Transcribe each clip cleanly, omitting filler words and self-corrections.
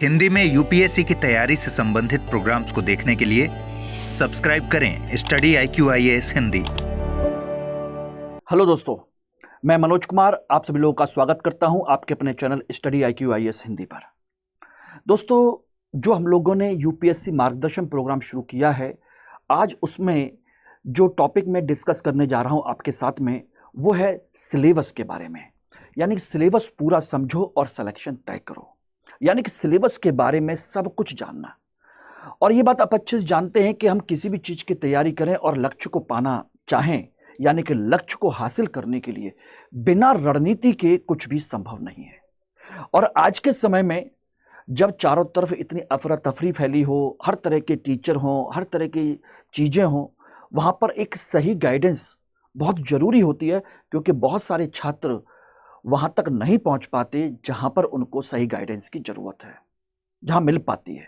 हिंदी में यूपीएससी की तैयारी से संबंधित प्रोग्राम्स को देखने के लिए सब्सक्राइब करें study IQ IAS Hindi. Hello दोस्तों, मैं मनोज कुमार आप सभी लोगों का स्वागत करता हूं आपके अपने channel study IQ IAS Hindi पर। दोस्तों, जो हम लोगों ने यूपीएससी मार्गदर्शन प्रोग्राम शुरू किया है, आज उसमें जो टॉपिक मैं डिस्कस करने जा रहा हूं आपके साथ में, वो है सिलेबस के बारे में। यानी कि सिलेबस पूरा समझो और सिलेक्शन तय करो। यानी कि सिलेबस के बारे में सब कुछ जानना। और ये बात आप अच्छे से जानते हैं कि हम किसी भी चीज़ की तैयारी करें और लक्ष्य को पाना चाहें, यानी कि लक्ष्य को हासिल करने के लिए बिना रणनीति के कुछ भी संभव नहीं है। और आज के समय में जब चारों तरफ इतनी अफरा तफरी फैली हो, हर तरह के टीचर हों, हर तरह की चीज़ें हों, वहाँ पर एक सही गाइडेंस बहुत ज़रूरी होती है, क्योंकि बहुत सारे छात्र वहाँ तक नहीं पहुँच पाते जहाँ पर उनको सही गाइडेंस की ज़रूरत है, जहाँ मिल पाती है।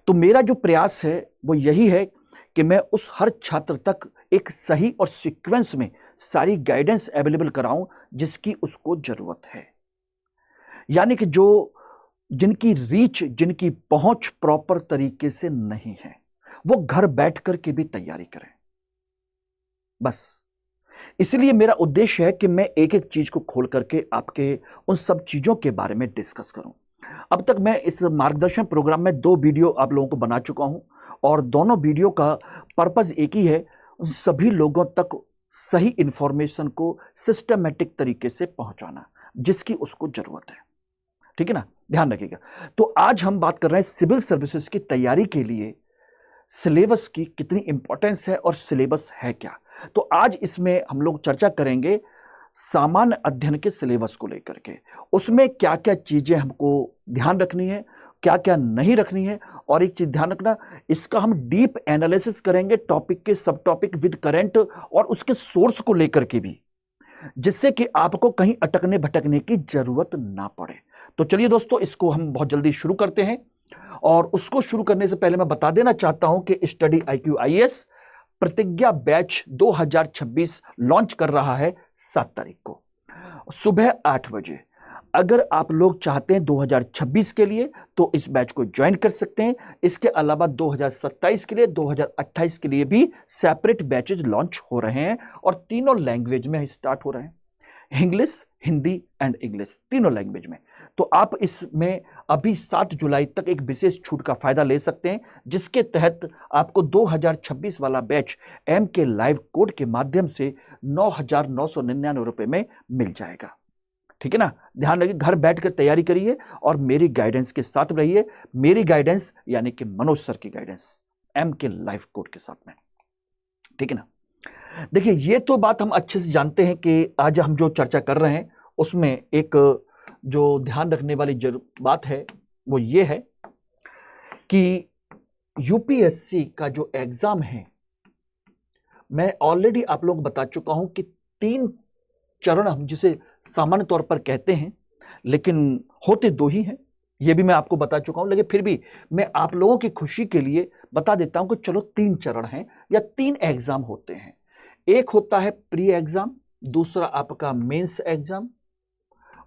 तो मेरा जो प्रयास है वो यही है कि मैं उस हर छात्र तक एक सही और सीक्वेंस में सारी गाइडेंस अवेलेबल कराऊं जिसकी उसको ज़रूरत है। यानी कि जिनकी रीच, जिनकी पहुंच प्रॉपर तरीके से नहीं है, वो घर बैठ कर के भी तैयारी करें। बस इसलिए मेरा उद्देश्य है कि मैं एक एक चीज को खोल करके आपके उन सब चीजों के बारे में डिस्कस करूं। अब तक मैं इस मार्गदर्शन प्रोग्राम में 2 वीडियो आप लोगों को बना चुका हूं, और दोनों वीडियो का पर्पस एक ही है, सभी लोगों तक सही इंफॉर्मेशन को सिस्टमेटिक तरीके से पहुंचाना जिसकी उसको जरूरत है। ठीक है ना, ध्यान रखिएगा। तो आज हम बात कर रहे हैं सिविल सर्विसेज की तैयारी के लिए सिलेबस की कितनी इंपॉर्टेंस है और सिलेबस है क्या। तो आज इसमें हम लोग चर्चा करेंगे सामान्य अध्ययन के सिलेबस को लेकर के, उसमें क्या क्या चीजें हमको ध्यान रखनी है, क्या क्या नहीं रखनी है। और एक चीज ध्यान रखना, इसका हम डीप एनालिसिस करेंगे टॉपिक के, सब टॉपिक विद करंट और उसके सोर्स को लेकर के भी, जिससे कि आपको कहीं अटकने भटकने की जरूरत ना पड़े। तो चलिए दोस्तों, इसको हम बहुत जल्दी शुरू करते हैं। और उसको शुरू करने से पहले मैं बता देना चाहता हूं कि स्टडी IQ IAS प्रतिज्ञा बैच 2026 लॉन्च कर रहा है 7 तारीख को सुबह 8 बजे। अगर आप लोग चाहते हैं 2026 के लिए तो इस बैच को ज्वाइन कर सकते हैं। इसके अलावा 2027 के लिए, 2028 के लिए भी सेपरेट बैचेज लॉन्च हो रहे हैं, और तीनों लैंग्वेज में स्टार्ट हो रहे हैं, इंग्लिश, हिंदी एंड इंग्लिश, तीनों लैंग्वेज में। तो आप इसमें अभी 7 जुलाई तक एक विशेष छूट का फायदा ले सकते हैं, जिसके तहत आपको 2026 वाला बैच MK लाइव कोड के माध्यम से 9,999 रुपए में मिल जाएगा। ठीक है ना, ध्यान रखिए, घर बैठ कर तैयारी करिए और मेरी गाइडेंस के साथ रहिए। मेरी गाइडेंस यानी कि मनोज सर की गाइडेंस MK लाइव कोड के साथ में। ठीक है ना। देखिए, ये तो बात हम अच्छे से जानते हैं कि आज हम जो चर्चा कर रहे हैं उसमें एक जो ध्यान रखने वाली बात है वो ये है कि यूपीएससी का जो एग्जाम है, मैं ऑलरेडी आप लोग बता चुका हूं कि 3 चरण हम जिसे सामान्य तौर पर कहते हैं, लेकिन होते 2 ही हैं, ये भी मैं आपको बता चुका हूं। लेकिन फिर भी मैं आप लोगों की खुशी के लिए बता देता हूं कि चलो 3 चरण हैं या 3 एग्जाम होते हैं। एक होता है प्री एग्जाम, दूसरा आपका मेंस एग्जाम,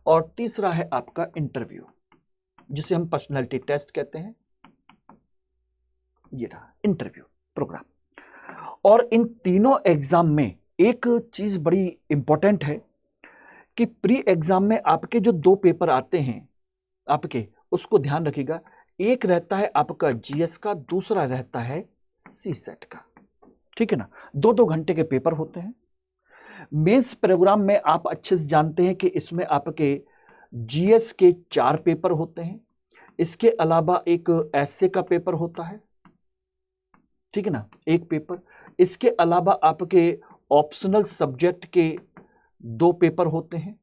और तीसरा है आपका इंटरव्यू, जिसे हम पर्सनालिटी टेस्ट कहते हैं। ये रहा इंटरव्यू प्रोग्राम। और इन तीनों एग्जाम में एक चीज बड़ी इंपॉर्टेंट है कि प्री एग्जाम में आपके जो 2 पेपर आते हैं आपके, उसको ध्यान रखिएगा। एक रहता है आपका GS का, दूसरा रहता है CSET का। ठीक है ना, 2-2 घंटे के पेपर होते हैं। मेंस प्रोग्राम में आप अच्छे से जानते हैं कि इसमें आपके GS के 4 पेपर होते हैं। इसके अलावा एक एस्से का पेपर होता है, ठीक है ना, 1 पेपर। इसके अलावा आपके ऑप्शनल सब्जेक्ट के 2 पेपर होते हैं,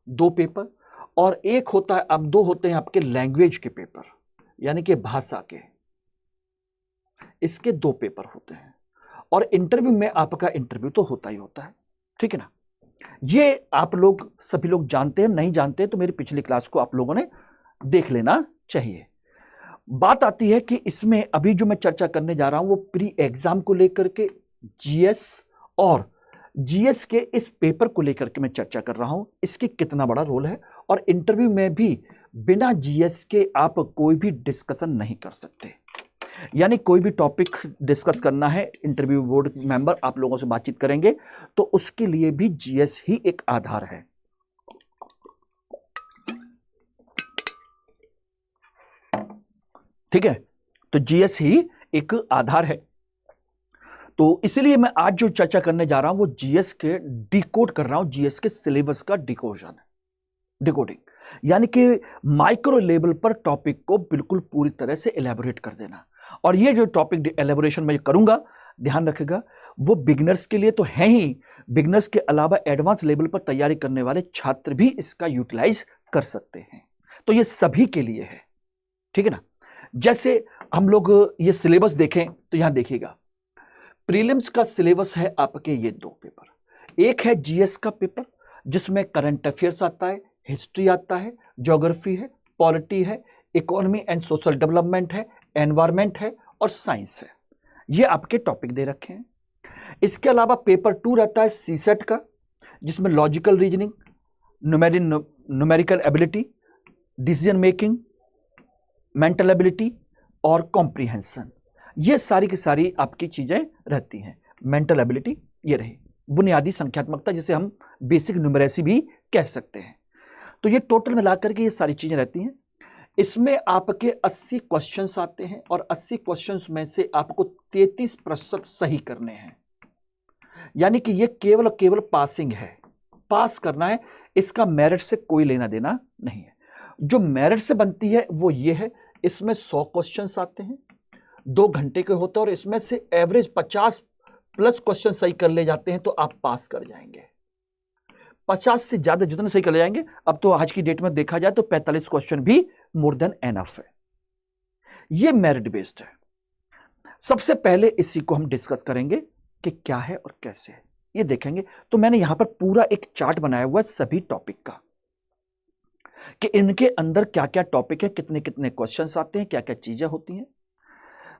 2 पेपर। और एक होता है, अब 2 होते हैं आपके लैंग्वेज के पेपर, यानी कि भाषा के, इसके 2 पेपर होते हैं। और इंटरव्यू में आपका इंटरव्यू तो होता ही होता है। ठीक है ना, ये आप लोग सभी लोग जानते हैं, नहीं जानते तो मेरी पिछली क्लास को आप लोगों ने देख लेना चाहिए। बात आती है कि इसमें अभी जो मैं चर्चा करने जा रहा हूं वो प्री एग्जाम को लेकर के, GS और GS के इस पेपर को लेकर के मैं चर्चा कर रहा हूं, इसकी कितना बड़ा रोल है। और इंटरव्यू में भी बिना जीएस के आप कोई भी डिस्कशन नहीं कर सकते। यानी कोई भी टॉपिक डिस्कस करना है, इंटरव्यू बोर्ड मेंबर आप लोगों से बातचीत करेंगे, तो उसके लिए भी जीएस ही एक आधार है। ठीक है, तो जीएस ही एक आधार है। तो इसलिए मैं आज जो चर्चा करने जा रहा हूं वो जीएस के डिकोड कर रहा हूं, जीएस के सिलेबस का डिकोडिंग, यानी कि माइक्रो लेवल पर टॉपिक को बिल्कुल पूरी तरह से एलैबोरेट कर देना। और ये जो टॉपिक एलैबोरेशन मैं करूंगा, ध्यान रखेगा, वो बिगिनर्स के लिए तो है ही, बिगिनर्स के अलावा एडवांस लेवल पर तैयारी करने वाले छात्र भी इसका यूटिलाइज कर सकते हैं। तो ये सभी के लिए है, ठीक है ना। जैसे हम लोग ये सिलेबस देखें तो यहां देखिएगा, प्रीलिम्स का सिलेबस है आपके ये 2 पेपर। एक है जीएस का पेपर जिसमें करंट अफेयर्स आता है, हिस्ट्री आता है, ज्योग्राफी है, पॉलिटी है, इकोनॉमी एंड सोशल डेवलपमेंट है, एनवायरमेंट है और साइंस है। ये आपके टॉपिक दे रखे हैं। इसके अलावा पेपर 2 रहता है सीसेट का, जिसमें logical reasoning, numerical ability, decision making, mental ability और कॉम्प्रिहेंशन, ये सारी की सारी आपकी चीजें रहती हैं। मेंटल एबिलिटी ये रही, बुनियादी संख्यात्मकता जिसे हम बेसिक न्यूमेरेसी भी कह सकते हैं। तो ये टोटल मिलाकर के ये सारी चीजें रहती हैं। इसमें आपके 80 क्वेश्चंस आते हैं और 80 क्वेश्चंस में से आपको 33% सही करने हैं। यानी कि ये केवल पासिंग है, पास करना है, इसका मेरिट से कोई लेना देना नहीं है। जो मेरिट से बनती है वो ये है, इसमें 100 क्वेश्चंस आते हैं, 2 घंटे के होते हैं और इसमें से एवरेज 50+ क्वेश्चन सही कर ले जाते हैं तो आप पास कर जाएंगे। 50 से ज्यादा जितने सही कर ले जाएंगे, अब तो आज की डेट में देखा जाए तो 45 क्वेश्चन भी मोर देन एनफ है। ये मेरिट बेस्ड है। सबसे पहले इसी को हम डिस्कस करेंगे कि क्या है और कैसे है, ये देखेंगे। तो मैंने यहां पर पूरा एक चार्ट बनाया हुआ है सभी टॉपिक का, कि इनके अंदर क्या क्या टॉपिक है, कितने कितने क्वेश्चंस आते हैं, क्या क्या चीजें होती हैं।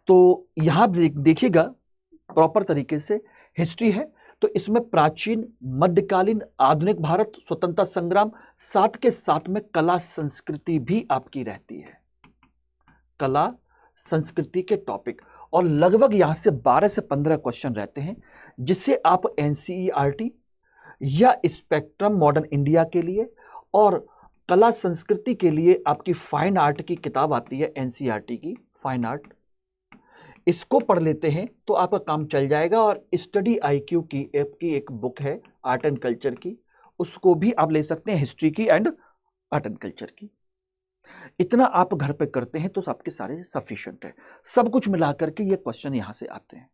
तो यहां देखिएगा प्रॉपर तरीके से। हिस्ट्री है तो इसमें प्राचीन, मध्यकालीन, आधुनिक भारत, स्वतंत्रता संग्राम, साथ के साथ में कला संस्कृति भी आपकी रहती है, कला संस्कृति के टॉपिक। और लगभग यहां से 12 से 15 क्वेश्चन रहते हैं, जिससे आप एनसीईआरटी या स्पेक्ट्रम मॉडर्न इंडिया के लिए और कला संस्कृति के लिए आपकी फाइन आर्ट की किताब आती है, एनसीईआरटी की फाइन आर्ट, इसको पढ़ लेते हैं तो आपका काम चल जाएगा। और स्टडी आईक्यू की एक बुक है आर्ट एंड कल्चर की, उसको भी आप ले सकते हैं, हिस्ट्री की एंड आर्ट एंड कल्चर की। इतना आप घर पे करते हैं तो आपके सारे सफिशिएंट है। सब कुछ मिलाकर के ये क्वेश्चन यहां से आते हैं।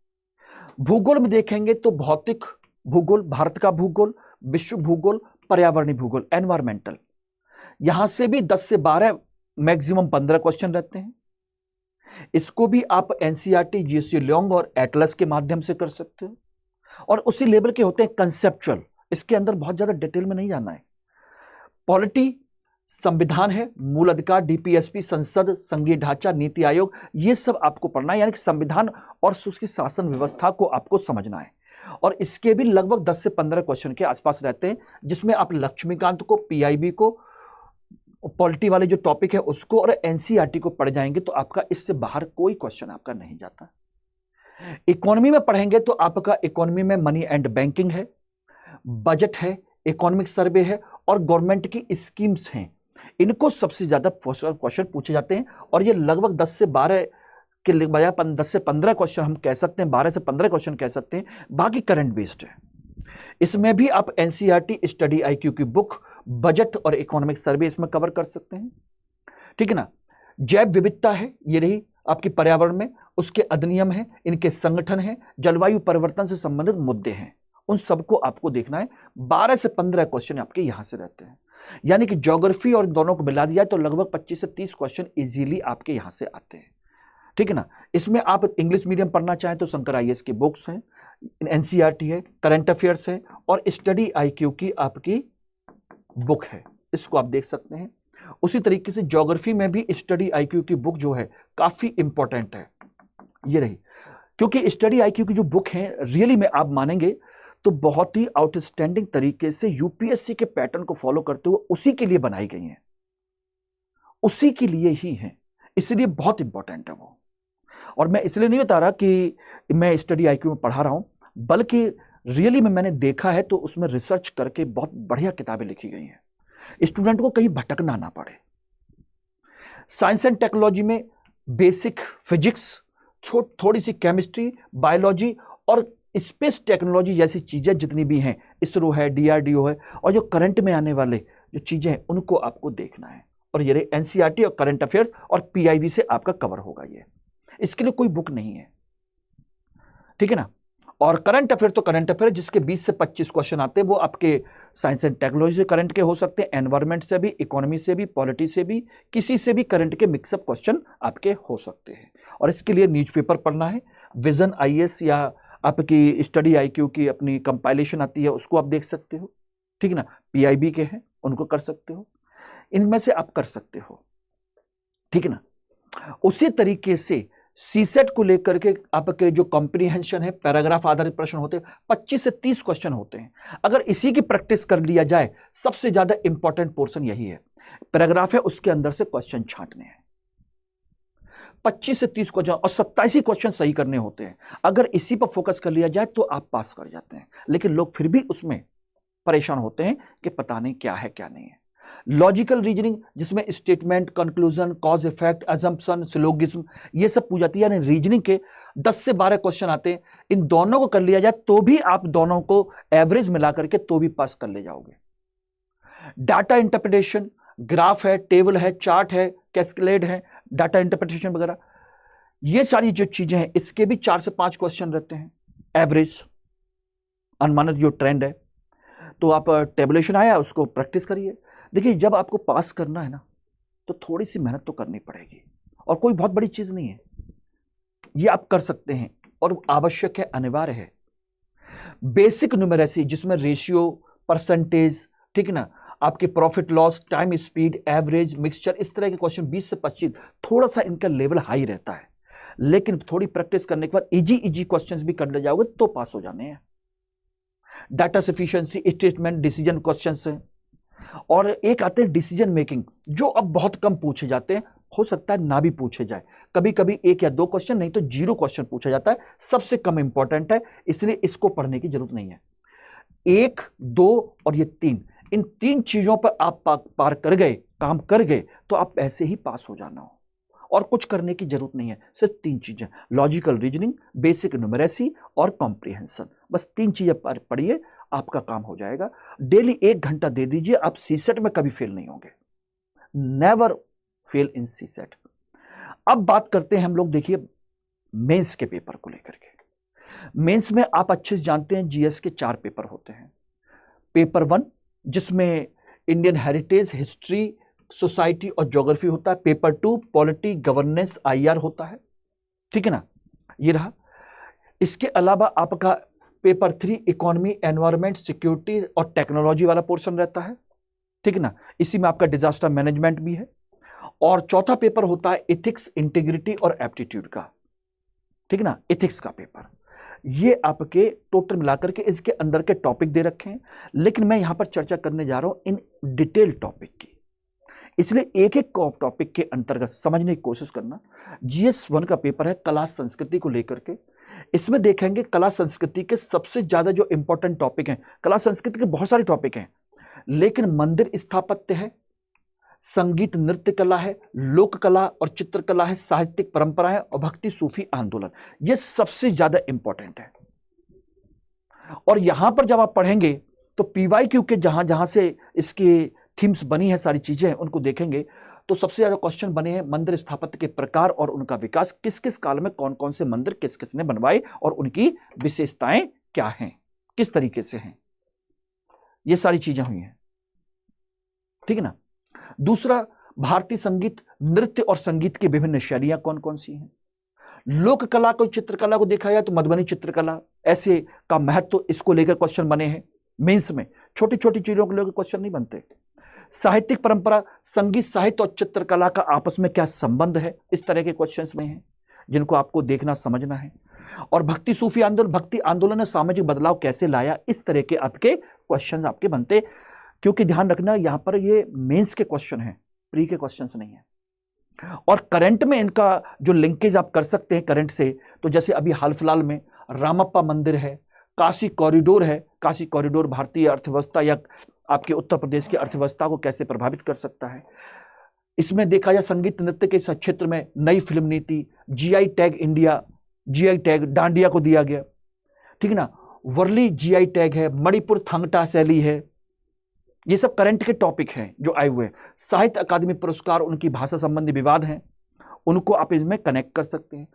भूगोल में देखेंगे तो भौतिक भूगोल, भारत का भूगोल, विश्व भूगोल, पर्यावरणीय भूगोल, एनवायरमेंटल, यहां से भी 10 से 12 मैक्सिमम 15 क्वेश्चन रहते हैं। इसको भी आप एनसीईआरटी, जीएससी लॉन्ग और एटलस के माध्यम से कर सकते हो। और उसी लेवल के होते हैं कंसेप्चुअल, इसके अंदर बहुत ज्यादा डिटेल में नहीं जाना है। पॉलिटी, संविधान है, मूल अधिकार, डीपीएसपी, संसद, संघीय ढांचा, नीति आयोग, ये सब आपको पढ़ना है। यानी कि संविधान और उसकी शासन व्यवस्था को आपको समझना है। और इसके भी लगभग 10 से 15 क्वेश्चन के आसपास रहते हैं, जिसमें आप लक्ष्मीकांत को, पीआईबी को, पॉलिटी वाले जो टॉपिक है उसको और एनसीईआरटी को पढ़ जाएंगे तो आपका इससे बाहर कोई क्वेश्चन आपका नहीं जाता। इकोनॉमी में पढ़ेंगे तो आपका इकोनॉमी में मनी एंड बैंकिंग है, बजट है, इकोनॉमिक सर्वे है और गवर्नमेंट की स्कीम्स हैं। इनको सबसे ज्यादा क्वेश्चन पूछे जाते हैं और ये लगभग 10 से 12 के बजाय 10 से 15 क्वेश्चन हम कह सकते हैं, 12 से 15 क्वेश्चन कह सकते हैं। बाकी करंट बेस्ड है। इसमें भी आप एनसीईआरटी, स्टडी आईक्यू की बुक, बजट और इकोनॉमिक सर्वे इसमें कवर कर सकते हैं, ठीक है ना। जैव विविधता है, ये रही आपकी पर्यावरण में, उसके अधिनियम है, इनके संगठन है, जलवायु परिवर्तन से संबंधित मुद्दे हैं, उन सबको आपको देखना है। 12 से 15 क्वेश्चन आपके यहां से रहते हैं। यानी कि ज्योग्राफी और दोनों को मिला दिया तो लगभग 25 से 30 क्वेश्चन इजीली आपके यहां से आते हैं, ठीक है ना। इसमें आप इंग्लिश मीडियम पढ़ना चाहें तो शंकर आईएएस की बुक्स हैं, एनसीईआरटी है, करंट अफेयर्स है और स्टडी आईक्यू की आपकी बुक है, इसको आप देख सकते हैं। उसी तरीके से ज्योग्राफी में भी स्टडी आईक्यू की बुक जो है काफी इंपॉर्टेंट है, ये रही। क्योंकि स्टडी आईक्यू की जो बुक है रियली में आप मानेंगे तो बहुत ही आउटस्टैंडिंग तरीके से यूपीएससी के पैटर्न को फॉलो करते हुए उसी के लिए बनाई गई हैं। उसी के लिए ही हैं, इसलिए बहुत इंपॉर्टेंट है वो। और मैं इसलिए नहीं बता रहा कि मैं स्टडी IQ में पढ़ा रहा हूं, बल्कि रियली में मैंने देखा है तो उसमें रिसर्च करके बहुत बढ़िया किताबें लिखी गई हैं, स्टूडेंट को कहीं भटकना ना पड़े। साइंस एंड टेक्नोलॉजी में बेसिक फिजिक्स, थोड़ी सी केमिस्ट्री, बायोलॉजी और स्पेस टेक्नोलॉजी जैसी चीजें जितनी भी हैं, इसरो है, DRDO है, और जो करंट में आने वाले जो चीजें हैं उनको आपको देखना है। और ये NCERT और करंट अफेयर्स और PIB से आपका कवर होगा। ये इसके लिए कोई बुक नहीं है, ठीक है ना। और करंट अफेयर तो करंट अफेयर जिसके 20 से 25 क्वेश्चन आते हैं, वो आपके साइंस एंड टेक्नोलॉजी से करंट के हो सकते हैं, एनवायरमेंट से भी, इकोनॉमी से भी, पॉलिटी से भी, किसी से भी करंट के मिक्सअप क्वेश्चन आपके हो सकते हैं। और इसके लिए न्यूज़पेपर पढ़ना है, विजन IAS या आपकी स्टडी IQ की अपनी कंपाइलेशन आती है, उसको आप देख सकते हो, ठीक है ना। PIB के हैं, उनको कर सकते हो, इनमें से आप कर सकते हो, ठीक है ना। उसी तरीके से CSET को लेकर के आपके जो कॉम्प्रिहेंशन है, पैराग्राफ आधारित प्रश्न होते हैं, 25 से 30 क्वेश्चन होते हैं। अगर इसी की प्रैक्टिस कर लिया जाए, सबसे ज्यादा इंपॉर्टेंट पोर्शन यही है, पैराग्राफ है उसके अंदर से क्वेश्चन छांटने हैं, 25 से 30 क्वेश्चन, और 27 ही क्वेश्चन सही करने होते हैं। अगर इसी पर फोकस कर लिया जाए तो आप पास कर जाते हैं, लेकिन लोग फिर भी उसमें परेशान होते हैं कि पता नहीं क्या है क्या नहीं है। लॉजिकल रीजनिंग जिसमें statement, conclusion, cause effect, assumption, syllogism, ये सब पूछ जाती है, यानी रीजनिंग के 10 से 12 क्वेश्चन आते हैं। इन दोनों को कर लिया जाए तो भी आप दोनों को एवरेज मिला करके तो भी पास कर ले जाओगे। डाटा इंटरप्रिटेशन, ग्राफ है, टेबल है, चार्ट है, कैस्केलेड है, डाटा इंटरप्रिटेशन वगैरह, ये सारी जो चीजें हैं इसके भी 4 से 5 क्वेश्चन रहते हैं एवरेज, अनुमानित जो ट्रेंड है। तो आप टेबुलेशन आया उसको प्रैक्टिस करिए। देखिए, जब आपको पास करना है ना तो थोड़ी सी मेहनत तो करनी पड़ेगी, और कोई बहुत बड़ी चीज नहीं है, ये आप कर सकते हैं और आवश्यक है, अनिवार्य है। बेसिक न्यूमेरेसी जिसमें रेशियो, परसेंटेज, ठीक है ना, आपके profit loss, time speed, average, mixture, इस तरह के क्वेश्चन 20 से 25, थोड़ा सा इनका लेवल हाई रहता है, लेकिन थोड़ी प्रैक्टिस करने के बाद इजी क्वेश्चंस भी कर ले जाओगे तो पास हो जाने हैं। Data sufficiency, statement, decision questions हैं, और एक आते हैं डिसीजन मेकिंग, जो अब बहुत कम पूछे जाते हैं, हो सकता है ना भी पूछे जाए, कभी कभी 1 या 2 क्वेश्चन, नहीं तो 0 क्वेश्चन पूछा जाता है, सबसे कम इंपॉर्टेंट है, इसलिए इसको पढ़ने की जरूरत नहीं है। 1, 2 और ये 3, इन 3 चीजों पर आप पार कर गए, काम कर गए, तो आप ऐसे ही पास हो जाना हो, और कुछ करने की जरूरत नहीं है। सिर्फ 3 चीजें, लॉजिकल रीजनिंग, बेसिक न्यूमेरेसी और कॉम्प्रिहेंशन, बस 3 चीजें पढ़िए, आपका काम हो जाएगा। डेली 1 घंटा दे दीजिए, आप CSET में कभी फेल नहीं होंगे, नेवर फेल इन CSET। अब बात करते हैं हम लोग, देखिए मेंस के पेपर को लेकर के। मेंस में आप अच्छे से जानते हैं GS के 4 पेपर होते हैं। पेपर 1 जिसमें इंडियन हेरिटेज, हिस्ट्री, सोसाइटी और ज्योग्राफी होता है। पेपर 2 पॉलिटी, गवर्नेंस, IR होता है, ठीक है ना, ये रहा। इसके अलावा आपका पेपर 3 इकोनॉमी, एनवायरमेंट, सिक्योरिटी और टेक्नोलॉजी वाला पोर्शन रहता है, ठीक है ना, इसी में आपका डिजास्टर मैनेजमेंट भी है। और चौथा पेपर होता है एथिक्स, इंटीग्रिटी और एप्टीट्यूड का, ठीक है ना, एथिक्स का पेपर। ये आपके टोटल मिलाकर के इसके अंदर के टॉपिक दे रखे हैं, लेकिन मैं यहां पर चर्चा करने जा रहा हूं इन डिटेल टॉपिक की, इसलिए एक एक टॉपिक के अंतर्गत समझने की कोशिश करना। GS 1 का पेपर है कला संस्कृति को लेकर के, इसमें देखेंगे कला संस्कृति के सबसे ज्यादा जो इंपॉर्टेंट टॉपिक हैं। कला संस्कृति के बहुत सारे टॉपिक हैं, लेकिन मंदिर स्थापत्य है, संगीत नृत्य कला है, लोक कला और चित्रकला है, साहित्यिक परंपराएं और भक्ति सूफी आंदोलन, ये सबसे ज्यादा इंपॉर्टेंट है। और यहां पर जब आप पढ़ेंगे तो PYQ के जहां जहां से इसकी थीम्स बनी है, सारी चीजें उनको देखेंगे तो सबसे ज्यादा क्वेश्चन बने हैं मंदिर स्थापत्य के प्रकार और उनका विकास, किस किस काल में कौन कौन से मंदिर किस किस ने बनवाए और उनकी विशेषताएं क्या हैं, किस तरीके से हैं, ये सारी चीजें हुई हैं, ठीक है ना। दूसरा, भारतीय संगीत, नृत्य और संगीत की विभिन्न शैलियां कौन कौन सी हैं। लोक कला को, चित्रकला को देखा जाए तो मधुबनी चित्रकला, ऐसे का महत्व, इसको लेकर क्वेश्चन बने हैं मेंस में। छोटी छोटी चीजों को लेकर क्वेश्चन नहीं बनते। साहित्यिक परंपरा, संगीत, साहित्य और चित्रकला का आपस में क्या संबंध है, इस तरह के क्वेश्चंस में हैं जिनको आपको देखना समझना है। और भक्ति सूफी आंदोलन, भक्ति आंदोलन ने सामाजिक बदलाव कैसे लाया, इस तरह के आपके क्वेश्चन आपके बनते, क्योंकि ध्यान रखना यहां पर ये मेंस के क्वेश्चन हैं, प्री के क्वेश्चंस नहीं है। और करंट में इनका जो लिंकेज आप कर सकते हैं करंट से, तो जैसे अभी हाल फिलहाल में रामप्पा मंदिर है, काशी कॉरिडोर है, काशी कॉरिडोर भारतीय अर्थव्यवस्था या आपके उत्तर प्रदेश की अर्थव्यवस्था को कैसे प्रभावित कर सकता है। इसमें देखा जाए संगीत नृत्य के क्षेत्र में नई फिल्म नीति, GI tag India, GI tag dandiya को दिया गया, ठीक है ना, वर्ली जीआई टैग है, मणिपुर थंगटा शैली है, ये सब करंट के टॉपिक हैं जो आए हुए हैं। साहित्य अकादमी पुरस्कार, उनकी भाषा संबंधी विवाद हैं, उनको आप इसमें कनेक्ट कर सकते हैं।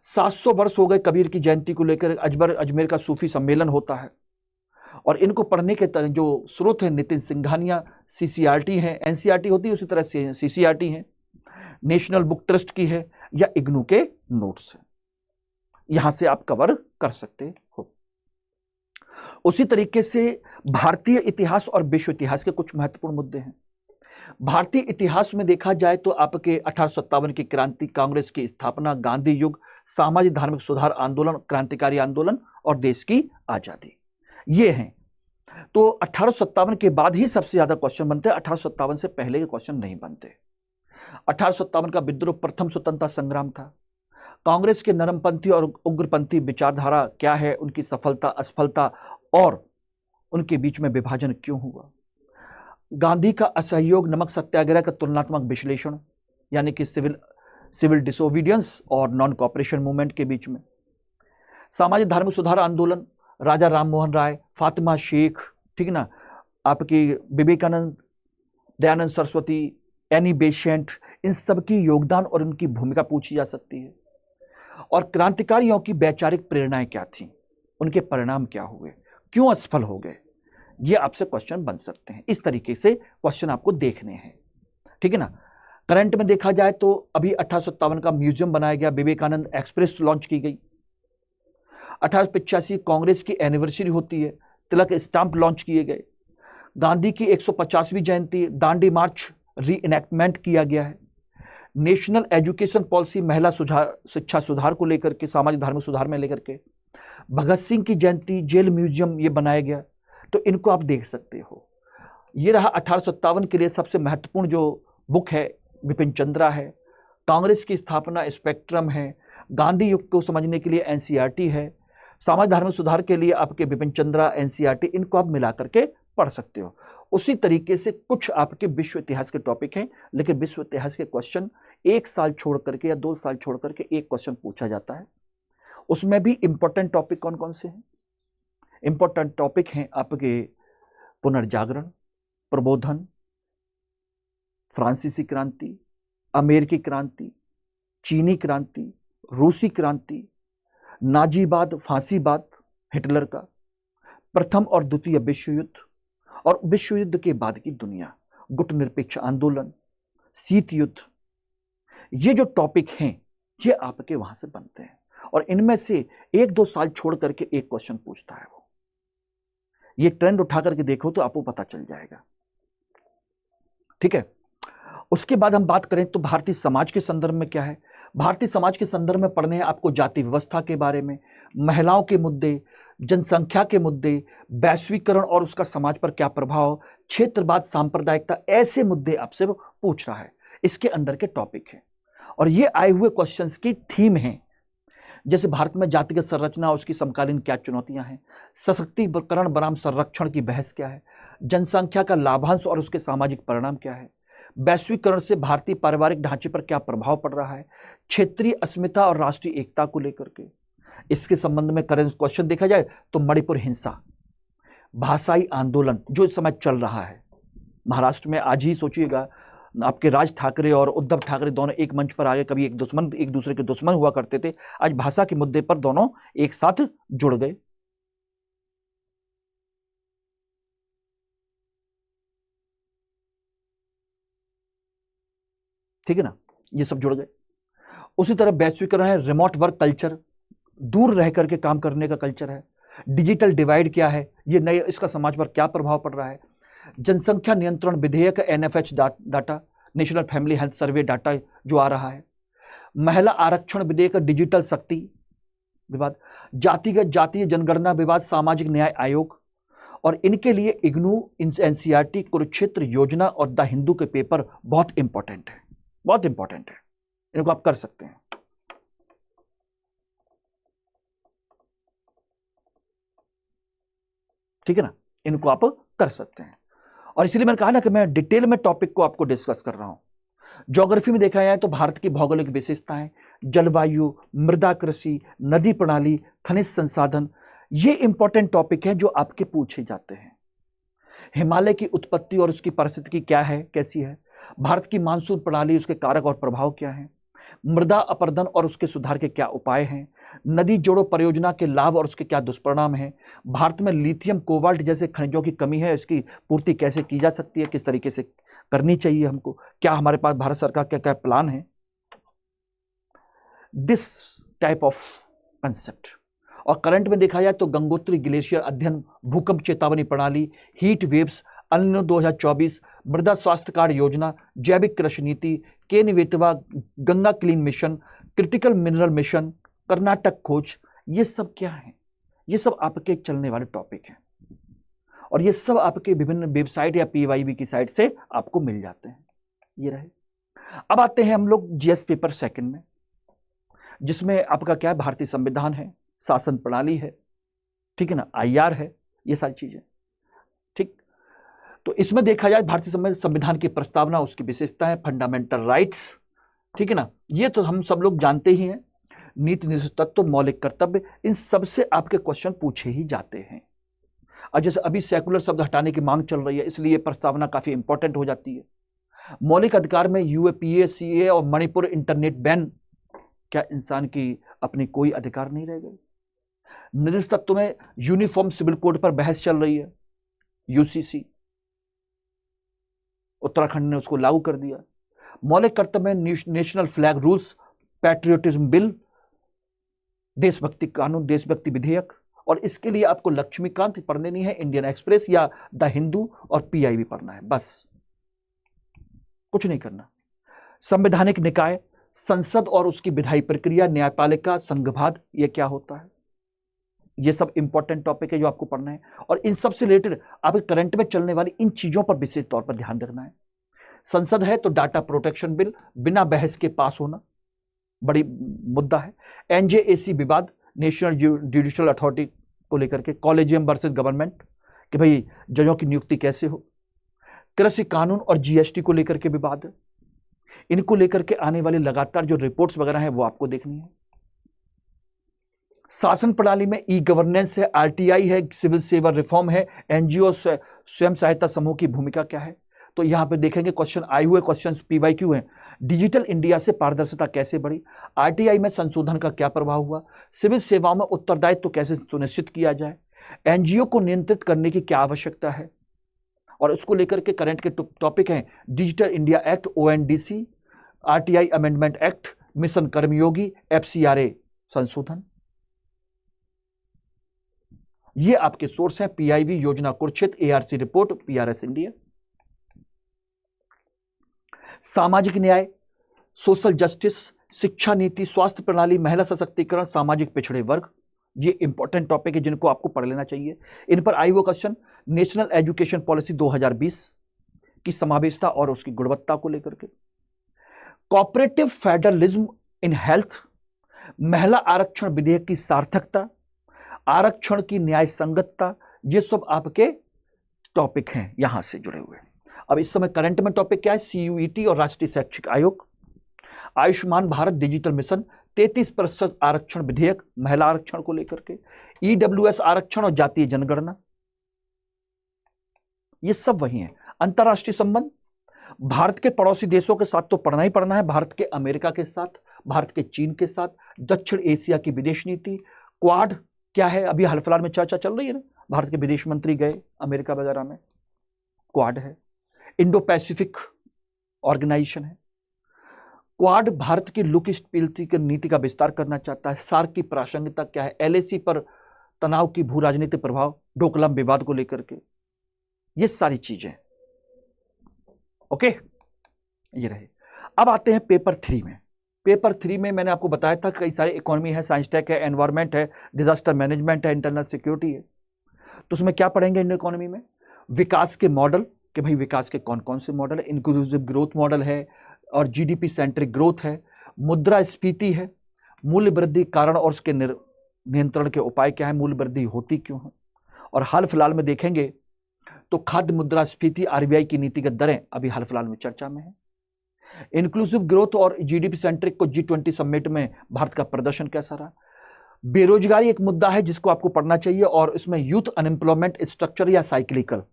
700 वर्ष हो गए कबीर की जयंती को लेकर अजमेर का सूफी सम्मेलन होता है, और इनको पढ़ने के जो स्रोत है नितिन सिंघानिया, सीसीआरटी है, एनसीईआरटी होती है उसी तरह से सीसीआरटी है, नेशनल बुक ट्रस्ट की है, या इग्नू के नोट्स है। यहां से आप कवर कर सकते हो। उसी तरीके से भारतीय इतिहास और विश्व इतिहास के कुछ महत्वपूर्ण मुद्दे हैं। भारतीय इतिहास में देखा जाए तो आपके 1857 की क्रांति, कांग्रेस की स्थापना, गांधी युग, सामाजिक धार्मिक सुधार आंदोलन, क्रांतिकारी आंदोलन और देश की आजादी, ये हैं। तो 1857 के बाद ही सबसे ज्यादा क्वेश्चन बनते हैं, 1857 से पहले के क्वेश्चन नहीं बनते। 1857 का विद्रोह प्रथम स्वतंत्रता संग्राम था। कांग्रेस के नरमपंथी और उग्रपंथी विचारधारा क्या है, उनकी सफलता असफलता और उनके बीच में विभाजन क्यों हुआ। गांधी का असहयोग नमक सत्याग्रह का तुलनात्मक विश्लेषण, यानी कि सिविल डिसोबीडियंस और नॉन कॉपरेशन मूवमेंट के बीच में। सामाजिक धार्मिक सुधार आंदोलन, राजा राम मोहन राय, फातिमा शेख, ठीक है ना, आपकी विवेकानंद, दयानंद सरस्वती, एनी बेसेंट, इन सब की योगदान और उनकी भूमिका पूछी जा सकती है। और क्रांतिकारियों की वैचारिक प्रेरणाएं क्या थी, उनके परिणाम क्या हुए, क्यों असफल हो गए, ये आपसे क्वेश्चन बन सकते हैं। इस तरीके से क्वेश्चन आपको देखने हैं, ठीक है ना। करंट में देखा जाए तो अभी 1857 का म्यूजियम बनाया गया, विवेकानंद एक्सप्रेस लॉन्च की गई। 1885 कांग्रेस की एनिवर्सरी होती है, तिलक स्टाम्प लॉन्च किए गए। गांधी की 150वीं जयंती, दांडी मार्च री इनेक्टमेंट किया गया है। नेशनल एजुकेशन पॉलिसी, महिला शिक्षा सुधार को लेकर के, सामाजिक धार्मिक सुधार में लेकर के। भगत सिंह की जयंती, जेल म्यूजियम ये बनाया गया, तो इनको आप देख सकते हो। ये रहा 1857 के लिए सबसे महत्वपूर्ण जो बुक है, बिपिन चंद्रा है। कांग्रेस की स्थापना स्पेक्ट्रम है। गांधी युग को समझने के लिए एनसीईआरटी है। सामाजिक धार्मिक सुधार के लिए आपके बिपिन चंद्रा, एनसीईआरटी, इनको आप मिला करके पढ़ सकते हो। उसी तरीके से कुछ आपके विश्व इतिहास के टॉपिक हैं, लेकिन विश्व इतिहास के क्वेश्चन 1 साल छोड़ करके या 2 साल छोड़ करके एक क्वेश्चन पूछा जाता है। उसमें भी इंपॉर्टेंट टॉपिक कौन कौन से हैं? इंपॉर्टेंट टॉपिक हैं आपके पुनर्जागरण, प्रबोधन, फ्रांसीसी क्रांति, अमेरिकी क्रांति, चीनी क्रांति, रूसी क्रांति, नाजीवाद, फांसीवाद हिटलर का, प्रथम और द्वितीय विश्व युद्ध और विश्व युद्ध के बाद की दुनिया, गुटनिरपेक्ष आंदोलन, शीत युद्ध, ये जो टॉपिक हैं ये आपके वहां से बनते हैं। और इनमें से 1-2 साल छोड़ करके एक क्वेश्चन पूछता है वो। ये ट्रेंड उठा करके देखो तो आपको पता चल जाएगा, ठीक है। उसके बाद हम बात करें तो भारतीय समाज के संदर्भ में क्या है। भारतीय समाज के संदर्भ में पढ़ने हैं आपको जाति व्यवस्था के बारे में, महिलाओं के मुद्दे, जनसंख्या के मुद्दे, वैश्वीकरण और उसका समाज पर क्या प्रभाव, क्षेत्रवाद, सांप्रदायिकता, ऐसे मुद्दे आपसे वो पूछ रहा है। इसके अंदर के टॉपिक है और ये आए हुए क्वेश्चंस की थीम है। जैसे भारत में जातिगत संरचना, उसकी समकालीन क्या चुनौतियां हैं, सशक्तिकरण बनाम संरक्षण की बहस क्या है, जनसंख्या का लाभांश और उसके सामाजिक परिणाम क्या है, वैश्वीकरण से भारतीय पारिवारिक ढांचे पर क्या प्रभाव पड़ रहा है, क्षेत्रीय अस्मिता और राष्ट्रीय एकता को लेकर के। इसके संबंध में करंट क्वेश्चन देखा जाए तो मणिपुर हिंसा, भाषाई आंदोलन जो इस समय चल रहा है महाराष्ट्र में। आज ही सोचिएगा, आपके राज ठाकरे और उद्धव ठाकरे दोनों एक मंच पर आगे, कभी एक दूसरे के दुश्मन हुआ करते थे, आज भाषा के मुद्दे पर दोनों एक साथ जुड़ गए। ठीक है ना, ये सब जुड़ गए। उसी तरह वैश्वीकरण है, रिमोट वर्क कल्चर, दूर रह करके काम करने का कल्चर है। डिजिटल डिवाइड क्या है, ये नए, इसका समाज पर क्या प्रभाव पड़ रहा है। जनसंख्या नियंत्रण विधेयक, NFH data, national family health survey data जो आ रहा है। महिला आरक्षण विधेयक, डिजिटल शक्ति विवाद, जातिगत जातीय जनगणना विवाद, सामाजिक न्याय आयोग और इनके लिए इग्नू, एनसीईआरटी, कुरुक्षेत्र योजना और द हिंदू के पेपर बहुत इंपॉर्टेंट है, बहुत इंपॉर्टेंट है। इनको आप कर सकते हैं। ठीक है ना, इनको आप कर सकते हैं। और इसीलिए मैंने कहा ना कि मैं डिटेल में टॉपिक को आपको डिस्कस कर रहा हूं। ज्योग्राफी में देखा जाए तो भारत की भौगोलिक विशेषताएं, जलवायु, मृदा कृषि, नदी प्रणाली, खनिज संसाधन, ये इंपॉर्टेंट टॉपिक हैं जो आपके पूछे जाते हैं। हिमालय की उत्पत्ति और उसकी पारिस्थितिकी क्या है, कैसी है, भारत की मानसून प्रणाली, उसके कारक और प्रभाव क्या है, मृदा अपरदन और उसके सुधार के क्या उपाय हैं, नदी जोड़ो परियोजना के लाभ और उसके क्या दुष्परिणाम हैं, भारत में लिथियम, कोबाल्ट जैसे खनिजों की कमी है, इसकी पूर्ति कैसे की जा सकती है, किस तरीके से करनी चाहिए हमको, क्या हमारे पास भारत सरकार क्या क्या प्लान है, दिस टाइप ऑफ कंसेप्ट। और करंट में देखा जाए तो गंगोत्री ग्लेशियर अध्ययन, भूकंप चेतावनी प्रणाली, हीट वेव्स, अल नीनो 2024, मृदा स्वास्थ्य कार्ड योजना, जैविक कृषि नीति, Ken Betwa, Ganga clean mission, critical mineral mission, Karnataka खोज, ये सब क्या है, ये सब आपके चलने वाले टॉपिक हैं और ये सब आपके विभिन्न वेबसाइट या पीवाईबी की साइट से आपको मिल जाते हैं। ये रहे। अब आते हैं हम लोग जीएस पेपर सेकंड में, जिसमें आपका क्या है, भारतीय संविधान है, शासन प्रणाली है, ठीक है ना, आईआर है, ये सारी चीजें। ठीक, तो इसमें देखा जाए भारतीय संविधान की प्रस्तावना, उसकी विशेषताएं, फंडामेंटल राइट्स, ठीक है ना, ये तो हम सब लोग जानते ही हैं। नीति निश्चित तत्व, मौलिक कर्तव्य, इन सब से आपके क्वेश्चन पूछे ही जाते हैं। और जैसे अभी सेकुलर शब्द हटाने की मांग चल रही है, इसलिए प्रस्तावना काफी इंपॉर्टेंट हो जाती है। मौलिक अधिकार में यूएपीए, सीए और मणिपुर इंटरनेट बैन, क्या इंसान की अपनी कोई अधिकार नहीं रह गए? निश्चित तत्व में यूनिफॉर्म सिविल कोड पर बहस चल रही है, यूसीसी, उत्तराखंड ने उसको लागू कर दिया। मौलिक कर्तव्य में national flag rules, patriotism bill, देशभक्ति कानून, देशभक्ति विधेयक, और इसके लिए आपको लक्ष्मीकांत पढ़ने नहीं है, इंडियन एक्सप्रेस या द हिंदू और पीआईबी पढ़ना है, बस, कुछ नहीं करना। संवैधानिक निकाय, संसद और उसकी विधायी प्रक्रिया, न्यायपालिका, संघवाद, ये क्या होता है, ये सब इंपॉर्टेंट टॉपिक है जो आपको पढ़ना है। और इन सब से रिलेटेड आपके करंट में चलने वाली इन चीजों पर विशेष तौर पर ध्यान रखना है। संसद है तो डाटा प्रोटेक्शन बिल बिना बहस के पास होना बड़ी मुद्दा है। एनजेएसी विवाद, नेशनल जुडिशियल अथॉरिटी को लेकर के, कॉलेजियम वर्सेस गवर्नमेंट, कि भाई जजों की नियुक्ति कैसे हो। कृषि कानून और जीएसटी को लेकर के विवाद है, इनको लेकर के आने वाली लगातार जो रिपोर्ट्स वगैरह हैं वो आपको देखनी है। शासन प्रणाली में ई गवर्नेंस है, आरटीआई है, सिविल सेवा रिफॉर्म है, एनजीओ स्वयं सहायता समूह की भूमिका क्या है। तो यहां पे देखेंगे क्वेश्चन आए हुए, क्वेश्चन पीवाईक्यू हैं। डिजिटल इंडिया से पारदर्शिता कैसे बढ़ी, आरटीआई में संशोधन का क्या प्रभाव हुआ, सिविल सेवाओं में उत्तरदायित्व कैसे सुनिश्चित किया जाए, एनजीओ को नियंत्रित करने की क्या आवश्यकता है, और उसको लेकर के करंट के टॉपिक हैं digital India act, ONDC, RTI amendment act, mission Karmayogi, FCRA संशोधन। ये आपके सोर्स हैं, PIB, Yojana Kurukshetra, ARC report, PRS India. सामाजिक न्याय, सोशल जस्टिस, शिक्षा नीति, स्वास्थ्य प्रणाली, महिला सशक्तिकरण, सामाजिक पिछड़े वर्ग, ये इंपॉर्टेंट टॉपिक है जिनको आपको पढ़ लेना चाहिए। इन पर आई हुआ क्वेश्चन, नेशनल एजुकेशन पॉलिसी 2020 की समावेशता और उसकी गुणवत्ता को लेकर के, कोऑपरेटिव फेडरलिज्म इन हेल्थ, महिला आरक्षण विधेयक की सार्थकता, आरक्षण की न्याय संगतता, ये सब आपके टॉपिक हैं यहां से जुड़े हुए। अब इस समय करंट में टॉपिक क्या है, सीयूईटी और राष्ट्रीय शैक्षिक आयोग, आयुष्मान भारत डिजिटल मिशन, 33% आरक्षण विधेयक महिला आरक्षण को लेकर के, ईडब्ल्यूएस आरक्षण और जातीय जनगणना, ये सब वही हैं। अंतरराष्ट्रीय संबंध, भारत के पड़ोसी देशों के साथ तो पढ़ना ही पढ़ना है, भारत के अमेरिका के साथ, भारत के चीन के साथ, दक्षिण एशिया की विदेश नीति, क्वाड क्या है, अभी हाल फिलहाल में चर्चा चल रही है ना, भारत के विदेश मंत्री गए अमेरिका वगैरह में, क्वाड है। इंडो पैसिफिक ऑर्गेनाइजेशन है। क्वाड भारत की लुक ईस्ट नीति का विस्तार करना चाहता है। सार्क की प्रासंगिकता क्या है, एलएसी पर तनाव की भू राजनीतिक प्रभाव, डोकलाम विवाद को लेकर के, ये सारी चीजें। ओके, ये रहे। अब आते हैं पेपर 3 में। पेपर 3 में मैंने आपको बताया था कई सारे इकोनॉमी है, साइंस टेक है, एनवायरमेंट है, डिजास्टर मैनेजमेंट है, इंटरनल सिक्योरिटी है। तो उसमें क्या पढ़ेंगे इंडियन इकोनॉमी में? विकास के मॉडल, कि भाई विकास के कौन कौन से मॉडल है। इंक्लूसिव ग्रोथ मॉडल है और जीडीपी सेंट्रिक ग्रोथ है, मुद्रास्फीति है, मूल्य वृद्धि कारण और उसके नियंत्रण के उपाय क्या है, मूल्य वृद्धि होती क्यों है, और हाल फिलहाल में देखेंगे तो खाद्य मुद्रास्फीति, आरबीआई की नीतिगत दरें अभी हाल फिलहाल में चर्चा में है। इंक्लूसिव ग्रोथ और जीडीपी सेंट्रिक को G20 समिट में भारत का प्रदर्शन कैसा रहा। बेरोजगारी एक मुद्दा है जिसको आपको पढ़ना चाहिए, और इसमें यूथ अनएम्प्लॉयमेंट स्ट्रक्चर या साइक्लिकल,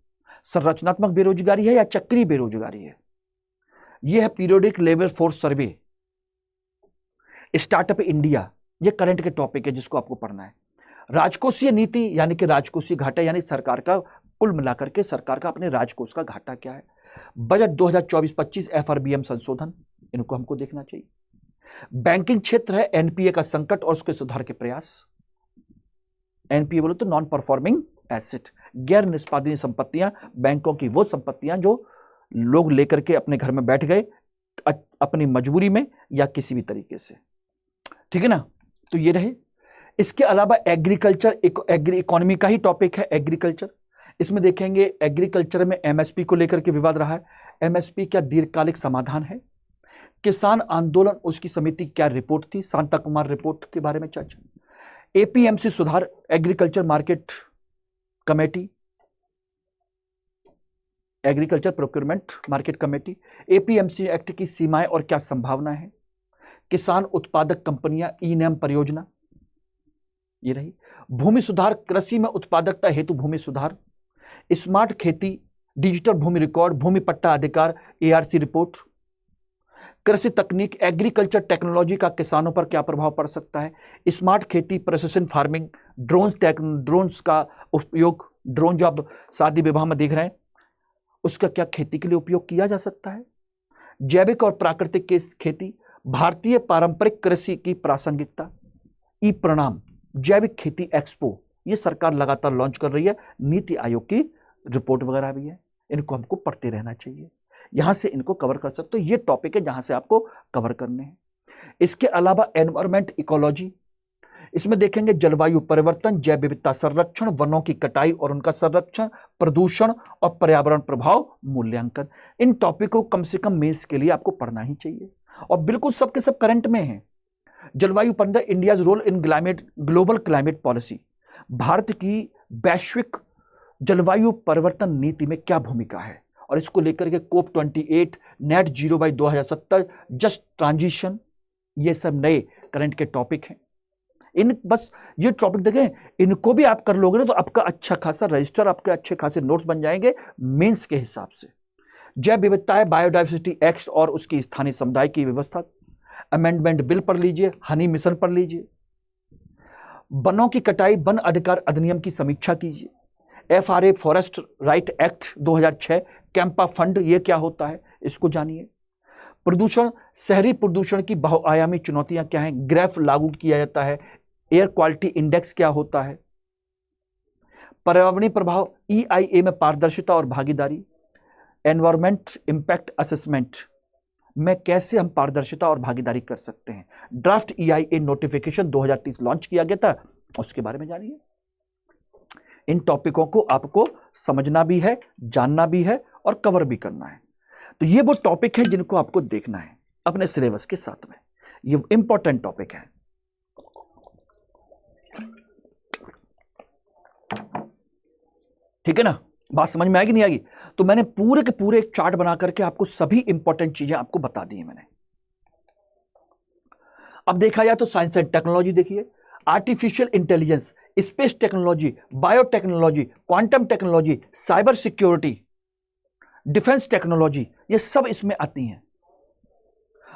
संरचनात्मक बेरोजगारी है या चक्रीय बेरोजगारी है। यह है periodic labour force survey, startup India, यह करंट के टॉपिक है जिसको आपको पढ़ना है। राजकोषीय नीति यानी कि राजकोषीय घाटा, यानी सरकार का कुल मिलाकर के सरकार का अपने राजकोष का घाटा क्या है। बजट 2024-25 एफआरबीएम संशोधन, इनको हमको देखना चाहिए। बैंकिंग क्षेत्र है, एनपीए का संकट और उसके सुधार के प्रयास। एनपीए बोलो तो नॉन परफॉर्मिंग एसेट, गैर निष्पादनीय संपत्तियां, बैंकों की वो संपत्तियां जो लोग लेकर के अपने घर में बैठ गए अपनी मजबूरी में या किसी भी तरीके से, ठीक है ना। तो ये रहे। इसके अलावा एग्रीकल्चर, इकोनॉमी का ही टॉपिक है एग्रीकल्चर। इसमें देखेंगे एग्रीकल्चर में एमएसपी को लेकर के विवाद रहा है, एमएसपी क्या दीर्घकालिक समाधान है। किसान आंदोलन, उसकी समिति क्या रिपोर्ट थी, शांता कुमार रिपोर्ट के बारे में चर्चा। एपीएमसी सुधार, agriculture market committee, agriculture procurement market committee, APMC act की सीमाएं और क्या संभावना है। किसान उत्पादक कंपनियां, ई नैम परियोजना, ये रही। भूमि सुधार, कृषि में उत्पादकता हेतु भूमि सुधार, स्मार्ट खेती, डिजिटल भूमि रिकॉर्ड, भूमि पट्टा अधिकार, एआरसी रिपोर्ट। कृषि तकनीक, एग्रीकल्चर टेक्नोलॉजी का किसानों पर क्या प्रभाव पड़ सकता है। स्मार्ट खेती, प्रेसिशन फार्मिंग, ड्रोन्स का उपयोग, ड्रोन जो आप शादी विवाह में देख रहे हैं उसका क्या खेती के लिए उपयोग किया जा सकता है। जैविक और प्राकृतिक खेती, भारतीय पारंपरिक कृषि की प्रासंगिकता। ई प्रणाम, जैविक खेती एक्सपो, ये सरकार लगातार लॉन्च कर रही है, नीति आयोग की रिपोर्ट वगैरह भी है, इनको हमको पढ़ते रहना चाहिए, यहां से इनको कवर कर सकते हो। ये टॉपिक है जहां से आपको कवर करने हैं। इसके अलावा एनवायरमेंट इकोलॉजी, इसमें देखेंगे जलवायु परिवर्तन, जैव विविधता संरक्षण, वनों की कटाई और उनका संरक्षण, प्रदूषण और पर्यावरण प्रभाव मूल्यांकन। इन टॉपिक को कम से कम मेंस के लिए आपको पढ़ना ही चाहिए, और बिल्कुल सबके सब करंट में है। जलवायु परिवर्तन, India's role in global climate policy, Bharat की वैश्विक जलवायु परिवर्तन नीति में क्या भूमिका है, और इसको लेकर के COP28, net zero by 2070, just transition, ये सब नए करंट के टॉपिक हैं। इन बस ये टॉपिक देखें, इनको भी आप कर लोगे ना तो आपका अच्छा खासा रजिस्टर, आपके अच्छे खासे नोट्स बन जाएंगे मेंस के हिसाब से। जैव विविधता है, बायोडाइवर्सिटी एक्ट और उसकी स्थानीय समुदाय की व्यवस्था, अमेंडमेंट बिल पढ़ लीजिए, हनी मिशन पढ़ लीजिए। वनों की कटाई, वन अधिकार अधिनियम की समीक्षा कीजिए। FRA forest right act 2006, CAMPA fund, ये क्या होता है इसको जानिए। प्रदूषण, शहरी प्रदूषण की बहुआयामी चुनौतियां क्या हैं, ग्राफ लागू किया जाता है। एयर क्वालिटी इंडेक्स क्या होता है। पर्यावरणीय प्रभाव, EIA में पारदर्शिता और भागीदारी। एनवायरमेंट इंपैक्ट असेसमेंट में कैसे हम पारदर्शिता और भागीदारी कर सकते हैं। ड्राफ्ट EIA नोटिफिकेशन 2030 लॉन्च किया गया था, उसके बारे में जानिए। इन टॉपिकों को आपको समझना भी है, जानना भी है और कवर भी करना है। तो ये वो टॉपिक है जिनको आपको देखना है अपने सिलेबस के साथ में, ये इंपॉर्टेंट टॉपिक है। ठीक है ना, बात समझ में आएगी नहीं आएगी। तो मैंने पूरे के पूरे एक चार्ट बना करके आपको सभी इंपॉर्टेंट चीजें आपको बता दी है मैंने। अब देखा जाए तो साइंस एंड टेक्नोलॉजी देखिए, artificial intelligence, space technology, biotechnology, quantum technology, cyber security, defence technology, ये सब इसमें आती हैं।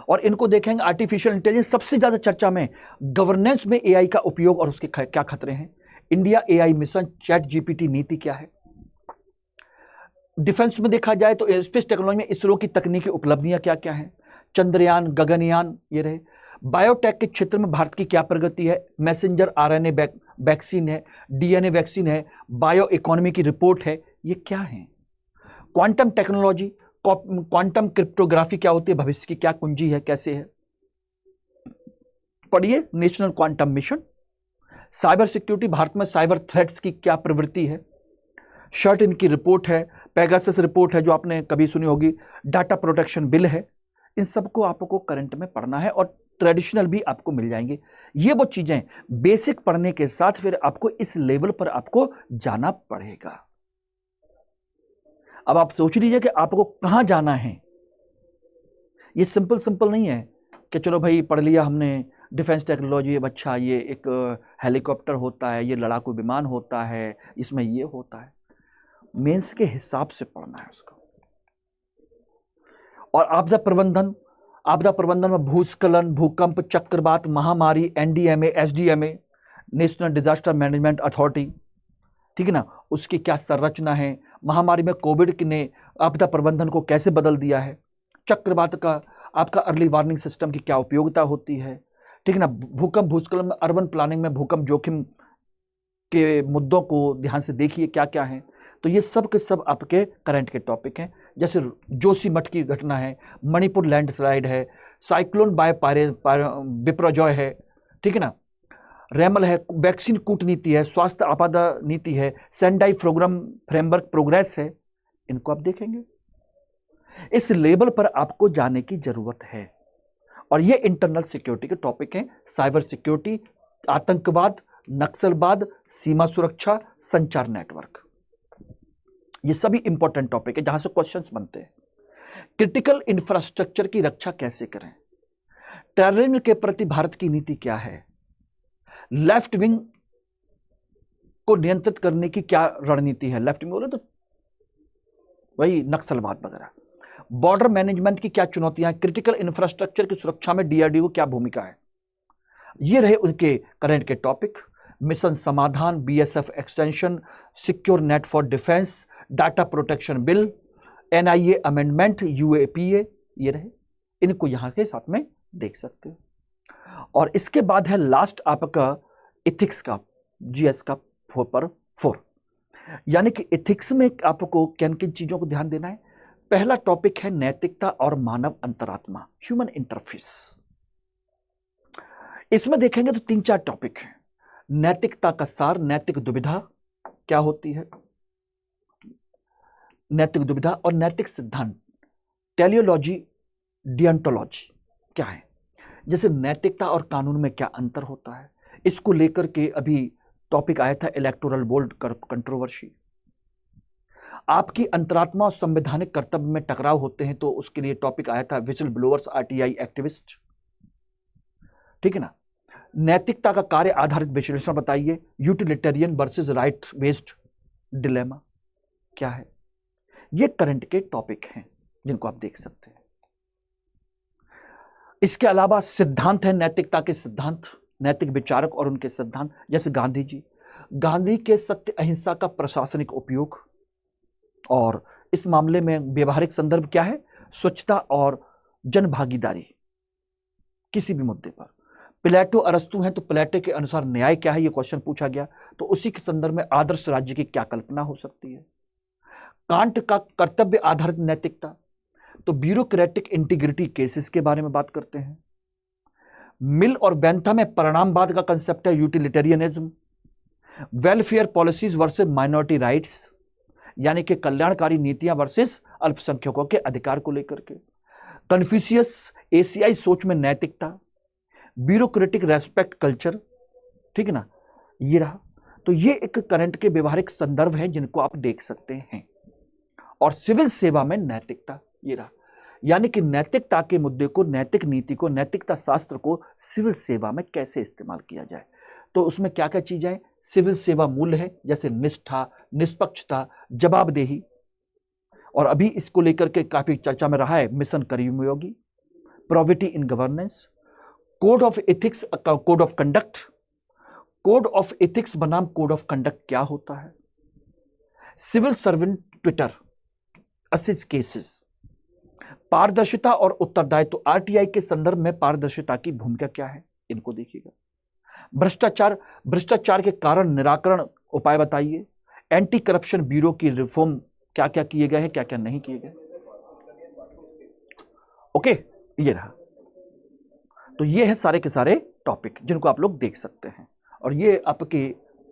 और इनको देखेंगे आर्टिफिशियल इंटेलिजेंस सबसे ज्यादा चर्चा में, गवर्नेंस में AI का उपयोग और उसके क्या खतरे हैं, India AI mission, chat GPT नीति क्या है। डिफेंस में देखा जाए तो स्पेस टेक्नोलॉजी में इसरो की तकनीकी उपलब्धियां क्या क्या हैं, चंद्रयान, गगनयान, ये रहे। बायोटेक के क्षेत्र में भारत की क्या प्रगति है, मैसेंजर RNA वैक्सीन है, DNA वैक्सीन है, बायो इकोनॉमी की रिपोर्ट है, ये क्या है। क्वांटम टेक्नोलॉजी, क्वांटम क्रिप्टोग्राफी क्या होती है, भविष्य की क्या कुंजी है, कैसे है, पढ़िए। National quantum mission, cyber security, Bharat में साइबर थ्रेट्स की क्या प्रवृत्ति है, शर्ट इनकी रिपोर्ट है, पेगासस रिपोर्ट है जो आपने कभी सुनी होगी, डाटा प्रोटेक्शन बिल है। इन सबको आपको करंट में पढ़ना है और ट्रेडिशनल भी आपको मिल जाएंगे। ये वो चीजें बेसिक पढ़ने के साथ फिर आपको इस लेवल पर आपको जाना पड़ेगा। अब आप सोच लीजिए कि आपको कहां जाना है। ये सिंपल नहीं है कि चलो भाई पढ़ लिया हमने डिफेंस टेक्नोलॉजी, अच्छा ये एक हेलीकॉप्टर होता है, ये लड़ाकू विमान होता है, इसमें ये होता है। मेंस के हिसाब से पढ़ना है उसको। और आपदा प्रबंधन में भूस्खलन, भूकंप, चक्रवात, महामारी, NDMA, SDMA, national disaster management authority, ठीक है ना, उसकी क्या संरचना है। महामारी में कोविड ने आपदा प्रबंधन को कैसे बदल दिया है। चक्रवात का आपका अर्ली वार्निंग सिस्टम की क्या उपयोगिता होती है, ठीक है ना। भूकंप, भूस्खलन में अर्बन प्लानिंग में भूकंप जोखिम के मुद्दों को ध्यान से देखिए क्या क्या है। तो ये सब के सब आपके करंट के टॉपिक हैं। जैसे जोशीमठ की घटना है, मणिपुर लैंडस्लाइड है, साइक्लोन बिपरजॉय है, ठीक है ना, रेमल है, वैक्सीन कूटनीति है, स्वास्थ्य आपदा नीति है, सेंडाई प्रोग्राम फ्रेमवर्क प्रोग्रेस है। इनको आप देखेंगे। इस लेवल पर आपको जाने की जरूरत है। और ये इंटरनल सिक्योरिटी के टॉपिक हैं। साइबर सिक्योरिटी, आतंकवाद, नक्सलवाद, सीमा सुरक्षा, संचार नेटवर्क, ये सभी इंपॉर्टेंट टॉपिक है जहां से क्वेश्चंस बनते हैं। क्रिटिकल इंफ्रास्ट्रक्चर की रक्षा कैसे करें, टेररिज्म के प्रति भारत की नीति क्या है, लेफ्ट विंग को नियंत्रित करने की क्या रणनीति है, लेफ्ट विंग बोले तो वही नक्सलवाद वगैरह, बॉर्डर मैनेजमेंट की क्या चुनौतियां हैं, क्रिटिकल इंफ्रास्ट्रक्चर की सुरक्षा में डीआरडीओ क्या भूमिका है। ये रहे उनके करंट के टॉपिक। मिशन समाधान, BSF extension, secure net for defence, data protection bill, NIA amendment, UAPA, ये रहे। इनको यहां के साथ में देख सकते हो। और इसके बाद है लास्ट आपका इथिक्स का, जीएस का 4 यानी कि इथिक्स में आपको किन किन चीजों को ध्यान देना है। पहला टॉपिक है नैतिकता और मानव अंतरात्मा, ह्यूमन इंटरफेस। इसमें देखेंगे तो 3-4 टॉपिक हैं। नैतिकता का सार, नैतिक दुविधा क्या होती है, नैतिक दुविधा और नैतिक सिद्धांत, टेलियोलॉजी, डियंटोलॉजी क्या है। जैसे नैतिकता और कानून में क्या अंतर होता है, इसको लेकर के अभी टॉपिक आया था इलेक्टोरल बोर्ड कंट्रोवर्सी। आपकी अंतरात्मा और संवैधानिक कर्तव्य में टकराव होते हैं तो उसके लिए टॉपिक आया था विजिल ब्लोअर्स, आरटीआई एक्टिविस्ट, ठीक है ना। नैतिकता का कार्य आधारित विश्लेषण बताइए, utilitarian versus right based dilemma क्या है। ये करंट के टॉपिक हैं जिनको आप देख सकते हैं। इसके अलावा सिद्धांत है, नैतिकता के सिद्धांत, नैतिक विचारक और उनके सिद्धांत, जैसे गांधी के सत्य अहिंसा का प्रशासनिक उपयोग। और इस मामले में व्यवहारिक संदर्भ क्या है, स्वच्छता और जन भागीदारी किसी भी मुद्दे पर। प्लेटो अरस्तु हैं तो प्लेटो के अनुसार न्याय क्या है, ये क्वेश्चन पूछा गया, तो उसी के संदर्भ में आदर्श राज्य की क्या कल्पना हो सकती है। कांट का कर्तव्य आधारित नैतिकता, तो ब्यूरोक्रेटिक इंटीग्रिटी केसेस के बारे में बात करते हैं। मिल और बेंथम में परिणामवाद का कंसेप्ट है, utilitarianism. Welfare policies versus minority rights, यानी कि कल्याणकारी नीतियां वर्सेस अल्पसंख्यकों के अधिकार को लेकर के। कन्फ्यूशियस एशियाई सोच में नैतिकता, ब्यूरोक्रेटिक रेस्पेक्ट कल्चर, ठीक है ना, ये रहा। तो ये एक करंट के व्यवहारिक संदर्भ हैं जिनको आप देख सकते हैं। और सिविल सेवा में नैतिकता, ये रहा, यानी कि नैतिकता के मुद्दे को, नैतिक नीति को, नैतिकता शास्त्र को सिविल सेवा में कैसे इस्तेमाल किया जाए। तो उसमें क्या क्या चीजें सिविल सेवा मूल्य है, जैसे निष्ठा, निष्पक्षता, जवाबदेही। और अभी इसको लेकर के काफी चर्चा में रहा है mission Karmayogi, probity in governance, code of ethics, code of conduct. Code of ethics बनाम कोड ऑफ कंडक्ट क्या होता है। सिविल सर्वेंट ट्विटर, असिज केसेस, पारदर्शिता और उत्तरदायित्व, तो आरटीआई के संदर्भ में पारदर्शिता की भूमिका क्या है, इनको देखिएगा। भ्रष्टाचार के कारण निराकरण उपाय बताइए। एंटी करप्शन ब्यूरो की रिफॉर्म क्या क्या किए गए हैं, क्या क्या नहीं किए गए। ओके, ये रहा। तो ये है सारे के सारे टॉपिक जिनको आप लोग देख सकते हैं। और ये आपकी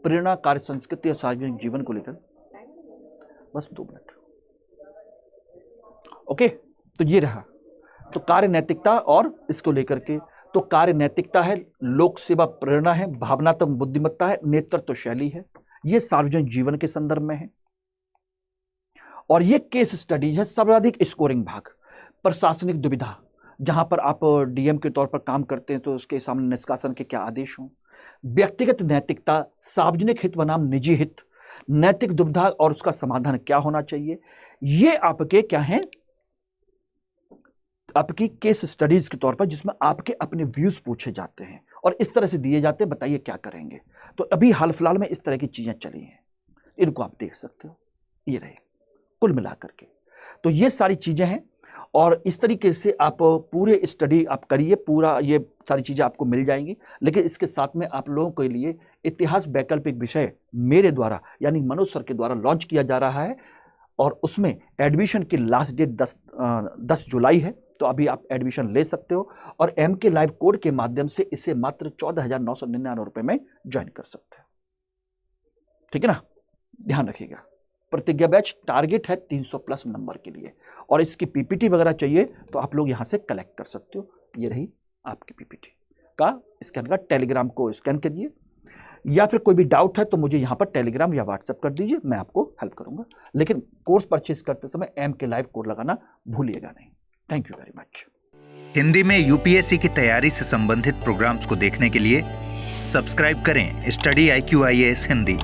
प्रेरणा, कार्य संस्कृति और सार्वजनिक जीवन को लेकर बस 2 मिनट। ओके, तो ये रहा। तो कार्य नैतिकता और इसको लेकर के, तो कार्य नैतिकता है, लोक सेवा प्रेरणा है, भावनात्मक बुद्धिमत्ता है, नेतृत्व शैली है। ये सार्वजनिक जीवन के संदर्भ में है। और ये केस स्टडी है, सर्वाधिक स्कोरिंग भाग, प्रशासनिक दुविधा, जहां पर आप डीएम के तौर पर काम करते हैं तो उसके सामने निष्कासन के क्या आदेश हों, व्यक्तिगत नैतिकता, सार्वजनिक हित बनाम निजी हित, नैतिक दुविधा और उसका समाधान क्या होना चाहिए, ये आपके क्या हैं, आपकी केस स्टडीज के तौर पर, जिसमें आपके अपने व्यूज पूछे जाते हैं और इस तरह से दिए जाते हैं, बताइए क्या करेंगे। तो अभी हाल फिलहाल में इस तरह की चीजें चली हैं, इनको आप देख सकते हो। ये रहे कुल मिलाकर के। तो ये सारी चीजें हैं और इस तरीके से आप पूरे स्टडी आप करिए, पूरा ये सारी चीजें आपको मिल जाएंगी। लेकिन इसके साथ में आप लोगों के लिए इतिहास वैकल्पिक विषय मेरे द्वारा यानी मनोज सर के द्वारा लॉन्च किया जा रहा है और उसमें एडमिशन की लास्ट डेट 10 जुलाई है। तो अभी आप एडमिशन ले सकते हो और MK लाइव कोड के माध्यम से इसे मात्र 14,999 रुपए में ज्वाइन कर सकते हो। ठीक है ना, ध्यान रखिएगा। प्रतिज्ञा बैच टारगेट है 300 प्लस नंबर के लिए और इसकी PPT वगैरह चाहिए तो आप लोग यहां से कलेक्ट कर सकते हो। ये रही आपकी PPT का स्कैन का, टेलीग्राम को स्कैन करिए या फिर कोई भी डाउट है तो मुझे यहाँ पर टेलीग्राम या व्हाट्सएप कर दीजिए, मैं आपको हेल्प करूंगा। लेकिन कोर्स परचेज करते समय MK लाइव कोड लगाना भूलिएगा नहीं। Thank you very much. Hindi में यूपीएससी की तैयारी से संबंधित प्रोग्राम्स को देखने के लिए सब्सक्राइब करें स्टडी IQ IAS हिंदी।